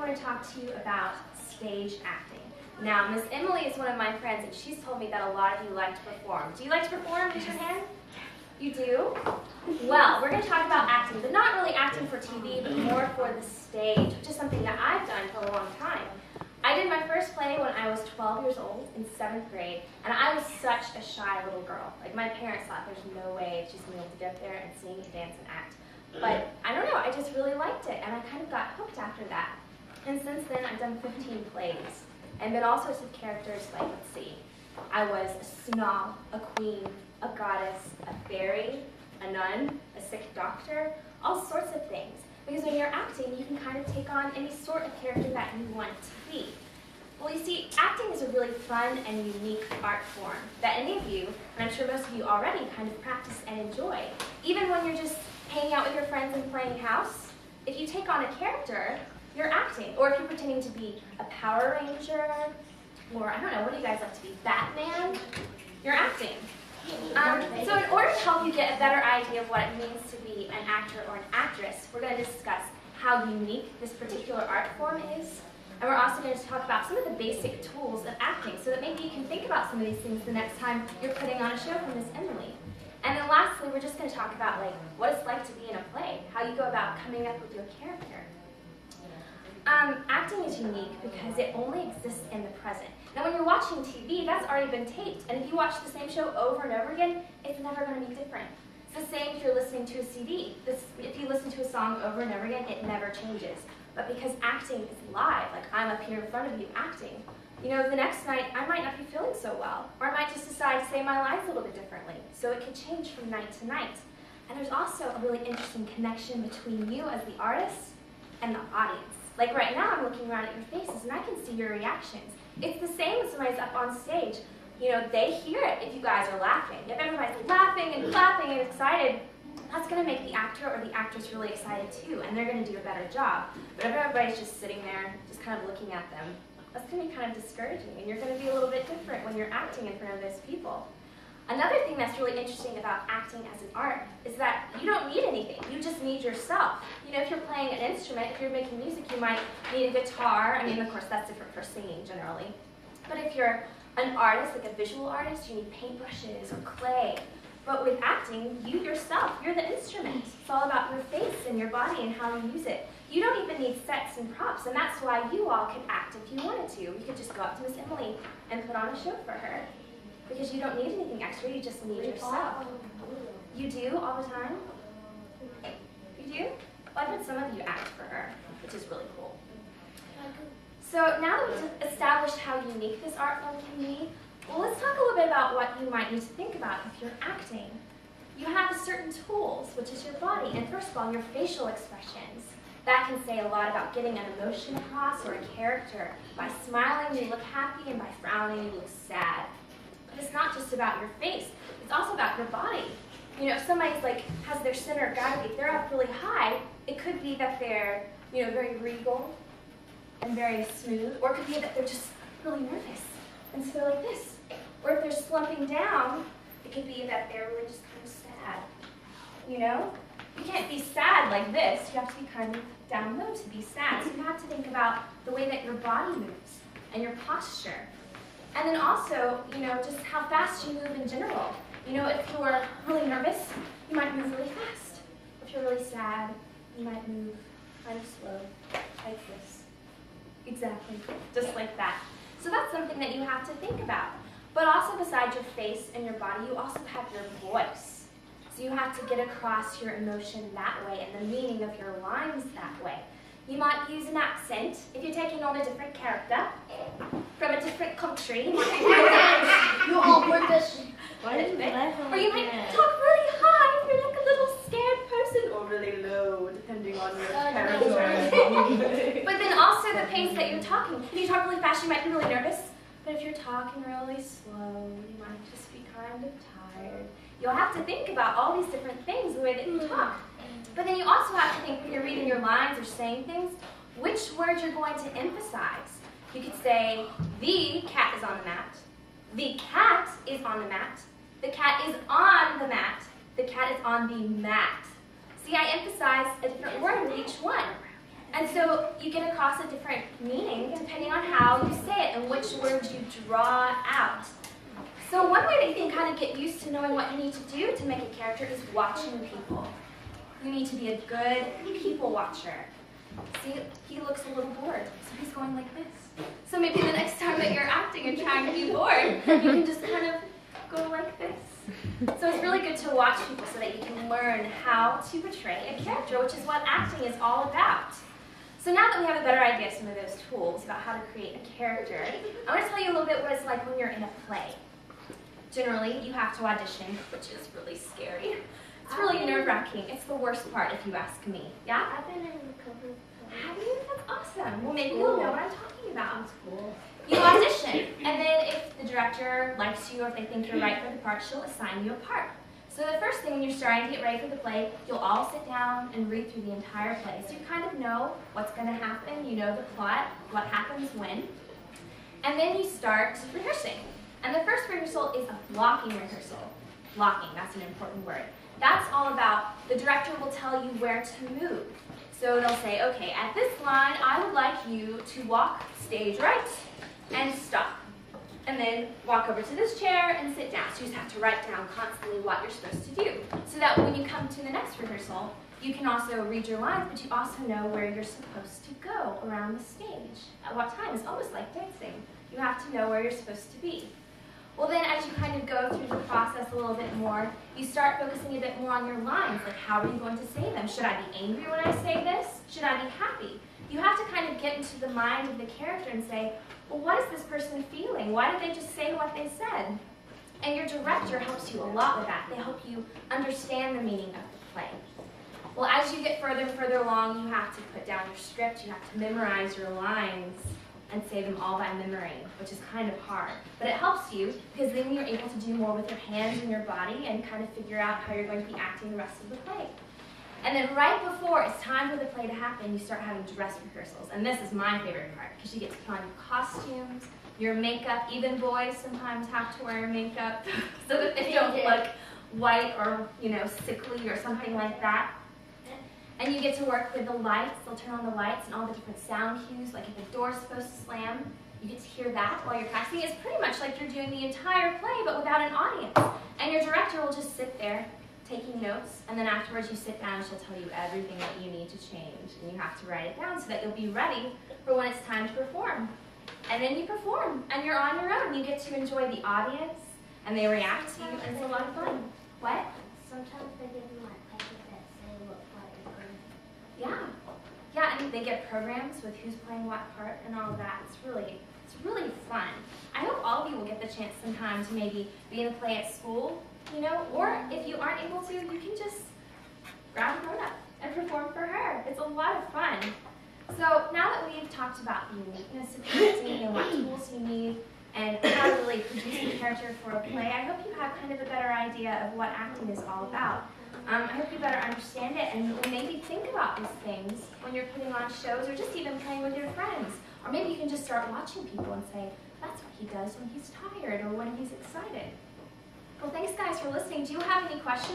want to talk to you about stage acting. Now, Miss Emily is one of my friends, and she's told me that a lot of you like to perform. Do you like to perform? Raise your hand. You do? Well, we're going to talk about acting, but not really acting for TV, but more for the stage, which is something that I've done for a long time. I did my first play when I was 12 years old in 7th grade, and I was such a shy little girl. Like, my parents thought there's no way she's going to be able to get there and sing and dance and act. But I don't know, I just really liked it, and I kind of got hooked after that. And since then, I've done 15 plays, and been all sorts of characters like, let's see, I was a snob, a queen, a goddess, a fairy, a nun, a sick doctor, all sorts of things. Because when you're acting, you can kind of take on any sort of character that you want to be. Well, you see, acting is a really fun and unique art form that any of you, and I'm sure most of you already, kind of practice and enjoy. Even when you're just hanging out with your friends and playing house, if you take on a character, you're acting. Or if you're pretending to be a Power Ranger, or I don't know, what do you guys like to be, Batman? You're acting. So in order to help you get a better idea of what it means to be an actor or an actress, we're going to discuss how unique this particular art form is. And we're also going to talk about some of the basic tools of acting so that maybe you can think about some of these things the next time you're putting on a show for Miss Emily. And then lastly, we're just going to talk about what it's like to be in a play, how you go about coming up with your character. Acting is unique because it only exists in the present. Now when you're watching TV, that's already been taped, and if you watch the same show over and over again, it's never going to be different. It's the same if you're listening to a CD. If you listen to a song over and over again, it never changes. But because acting is live, like I'm up here in front of you acting, you know, the next night I might not be feeling so well, or I might just decide to say my lines a little bit differently, so it can change from night to night. And there's also a really interesting connection between you as the artist and the audience. Like right now, I'm looking around at your faces and I can see your reactions. It's the same when somebody's up on stage. You know, they hear it if you guys are laughing. If everybody's laughing and clapping and excited, that's going to make the actor or the actress really excited too, and they're going to do a better job. But if everybody's just sitting there, just kind of looking at them, that's going to be kind of discouraging, and you're going to be a little bit different when you're acting in front of those people. Another thing that's really interesting about acting as an art is that you don't need anything. You just need yourself. You know, if you're playing an instrument, if you're making music, you might need a guitar. I mean, of course, that's different for singing generally. But if you're an artist, like a visual artist, you need paintbrushes or clay. But with acting, you yourself, you're the instrument. It's all about your face and your body and how you use it. You don't even need sets and props, and that's why you all could act if you wanted to. You could just go up to Miss Emily and put on a show for her. Because you don't need anything extra, you just need yourself. You do all the time? You do? Well, I've had some of you act for her, which is really cool. So now that we've established how unique this art form can be, well, let's talk a little bit about what you might need to think about if you're acting. You have certain tools, which is your body, and first of all, your facial expressions. That can say a lot about getting an emotion across or a character. By smiling, you look happy, and by frowning, you look sad. But it's not just about your face, it's also about your body. You know, if somebody's has their center of gravity, if they're up really high, it could be that they're, you know, very regal and very smooth, or it could be that they're just really nervous, and so they're like this. Or if they're slumping down, it could be that they're really just kind of sad. You know? You can't be sad like this, you have to be kind of down low to be sad. So you have to think about the way that your body moves and your posture. And then also, you know, just how fast you move in general. You know, if you're really nervous, you might move really fast. If you're really sad, you might move kind of slow, like this. Exactly, just like that. So that's something that you have to think about. But also besides your face and your body, you also have your voice. So you have to get across your emotion that way and the meaning of your lines that way. You might use an accent if you're taking on a different character from a different country. You all work this. Or you might talk really high if you're like a little scared person, or really low, depending on your character. But then also the pace that you're talking. If you talk really fast, you might be really nervous. But if you're talking really slow, you might just be kind of tired. You'll have to think about all these different things, the way that you talk. But then you also have to think when you're reading your lines or saying things, which words you're going to emphasize. You could say, the cat is on the mat. The cat is on the mat. The cat is on the mat. The cat is on the mat. See, I emphasize a different word with each one. And so you get across a different meaning depending on how you say it and which words you draw out. So one way that you can kind of get used to knowing what you need to do to make a character is watching people. You need to be a good people watcher. See, he looks a little bored, so he's going like this. So maybe the next time that you're acting and trying to be bored, you can just kind of go like this. So it's really good to watch people so that you can learn how to portray a character, which is what acting is all about. So now that we have a better idea of some of those tools about how to create a character, I want to tell you a little bit what it's like when you're in a play. Generally, you have to audition, which is really scary. It's really nerve-wracking. It's the worst part, if you ask me. Yeah? I've been in a couple of plays. Have you? That's awesome. Well, maybe you'll know what I'm talking about. Cool. You audition, and then if the director likes you or if they think you're right for the part, she'll assign you a part. So the first thing when you're starting to get ready for the play, you'll all sit down and read through the entire play. So you kind of know what's going to happen, you know the plot, what happens when. And then you start rehearsing. And the first rehearsal is a blocking rehearsal. Blocking, that's an important word. That's all about, the director will tell you where to move. So they'll say, okay, at this line, I would like you to walk stage right and stop. And then walk over to this chair and sit down. So you just have to write down constantly what you're supposed to do. So that when you come to the next rehearsal, you can also read your lines, but you also know where you're supposed to go around the stage. At what time? It's almost like dancing. You have to know where you're supposed to be. Well then, as you kind of go through the process a little bit more, you start focusing a bit more on your lines, like how are you going to say them? Should I be angry when I say this? Should I be happy? You have to kind of get into the mind of the character and say, well, what is this person feeling? Why did they just say what they said? And your director helps you a lot with that. They help you understand the meaning of the play. Well, as you get further and further along, you have to put down your script, you have to memorize your lines, and say them all by memory, which is kind of hard. But it helps you because then you're able to do more with your hands and your body and kind of figure out how you're going to be acting the rest of the play. And then right before it's time for the play to happen, you start having dress rehearsals. And this is my favorite part because you get to put on your costumes, your makeup. Even boys sometimes have to wear makeup so that they don't look white or, sickly or something like that. And you get to work with the lights. They'll turn on the lights and all the different sound cues, like if a door's supposed to slam, you get to hear that while you're practicing. It's pretty much like you're doing the entire play, but without an audience. And your director will just sit there taking notes, and then afterwards you sit down and she'll tell you everything that you need to change. And you have to write it down so that you'll be ready for when it's time to perform. And then you perform, and you're on your own. You get to enjoy the audience, and they react to you, and it's a lot of fun. What? Sometimes they give me like papers that say what part you're going to. Yeah, and they get programs with who's playing what part and all of that. It's really fun. I hope all of you will get the chance sometime to maybe be in a play at school, or if you aren't able to, you can just grab a grown-up and perform for her. It's a lot of fun. So now that we've talked about the uniqueness of acting and what tools you need and how to really produce a character for a play, I hope you have kind of a better idea of what acting is all about. I hope you better understand it and maybe think about these things when you're putting on shows or just even playing with your friends. Or maybe you can just start watching people and say, that's what he does when he's tired or when he's excited. Well, thanks guys for listening. Do you have any questions?